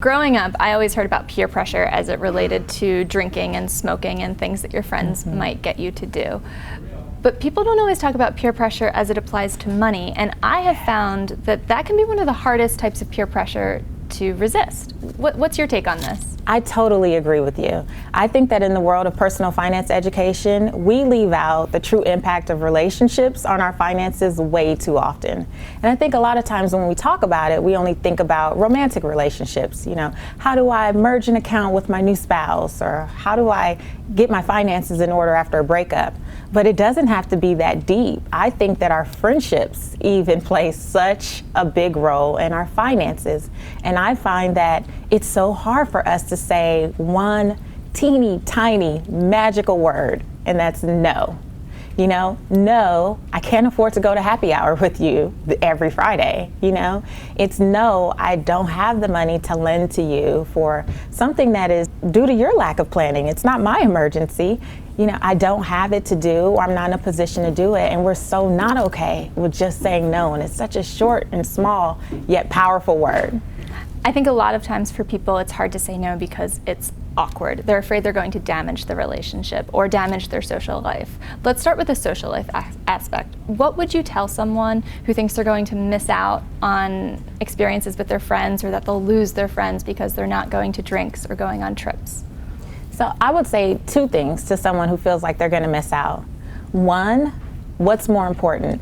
Growing up, I always heard about peer pressure as it related to drinking and smoking and things that your friends might get you to do. But people don't always talk about peer pressure as it applies to money, and I have found that that can be one of the hardest types of peer pressure to resist. What's your take on this? I totally agree with you. I think that in the world of personal finance education, we leave out the true impact of relationships on our finances way too often. And I think a lot of times when we talk about it, we only think about romantic relationships. You know, how do I merge an account with my new spouse? Or how do I get my finances in order after a breakup? But it doesn't have to be that deep. I think that our friendships even play such a big role in our finances. And I find that it's so hard for us to say one teeny tiny magical word, and that's no. You know, no, I can't afford to go to happy hour with you every Friday. You know, it's no, I don't have the money to lend to you for something that is due to your lack of planning. It's not my emergency. You know, I don't have it to do, or I'm not in a position to do it. And we're so not okay with just saying no. And it's such a short and small yet powerful word. I think a lot of times for people it's hard to say no because it's awkward. They're afraid they're going to damage the relationship or damage their social life. Let's start with the social life aspect. What would you tell someone who thinks they're going to miss out on experiences with their friends, or that they'll lose their friends because they're not going to drinks or going on trips? So I would say two things to someone who feels like they're going to miss out. One, what's more important?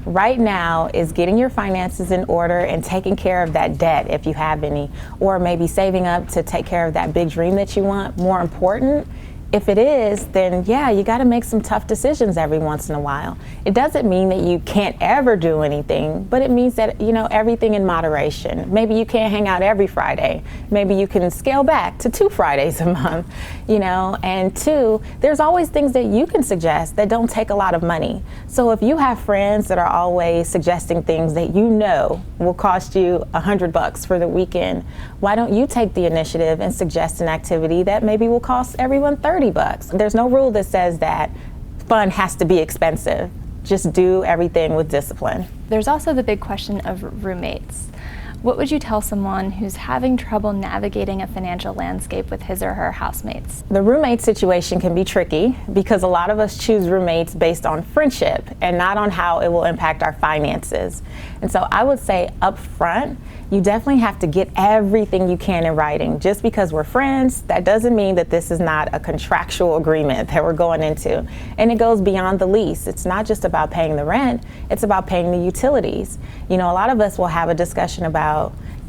Right now is getting your finances in order and taking care of that debt if you have any, or maybe saving up to take care of that big dream that you want more important. If it is, then yeah, you got to make some tough decisions every once in a while. It doesn't mean that you can't ever do anything, but it means that, you know, everything in moderation. Maybe you can't hang out every Friday. Maybe you can scale back to 2 Fridays a month, you know, and 2, there's always things that you can suggest that don't take a lot of money. So if you have friends that are always suggesting things that you know will cost you $100 for the weekend, why don't you take the initiative and suggest an activity that maybe will cost everyone $30? There's no rule that says that fun has to be expensive. Just do everything with discipline. There's also the big question of roommates. What would you tell someone who's having trouble navigating a financial landscape with his or her housemates? The roommate situation can be tricky because a lot of us choose roommates based on friendship and not on how it will impact our finances. And so I would say up front, you definitely have to get everything you can in writing. Just because we're friends, that doesn't mean that this is not a contractual agreement that we're going into. And it goes beyond the lease. It's not just about paying the rent, it's about paying the utilities. You know, a lot of us will have a discussion about,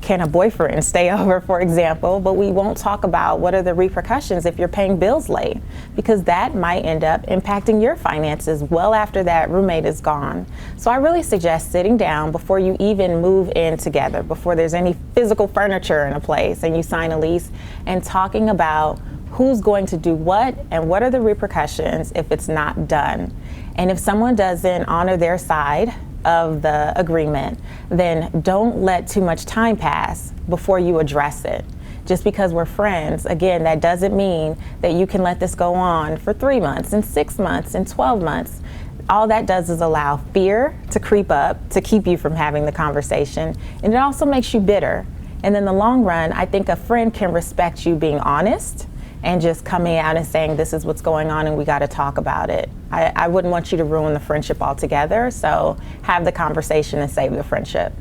can a boyfriend stay over, for example, but we won't talk about what are the repercussions if you're paying bills late, because that might end up impacting your finances well after that roommate is gone. So I really suggest sitting down before you even move in together, before there's any physical furniture in a place and you sign a lease, and talking about who's going to do what and what are the repercussions if it's not done. And if someone doesn't honor their side of the agreement, then don't let too much time pass before you address it. Just because we're friends, again, that doesn't mean that you can let this go on for 3 months and 6 months and 12 months. All that does is allow fear to creep up to keep you from having the conversation, and it also makes you bitter. And in the long run, I think a friend can respect you being honest and just coming out and saying, this is what's going on and we got to talk about it. I wouldn't want you to ruin the friendship altogether, so have the conversation and save the friendship.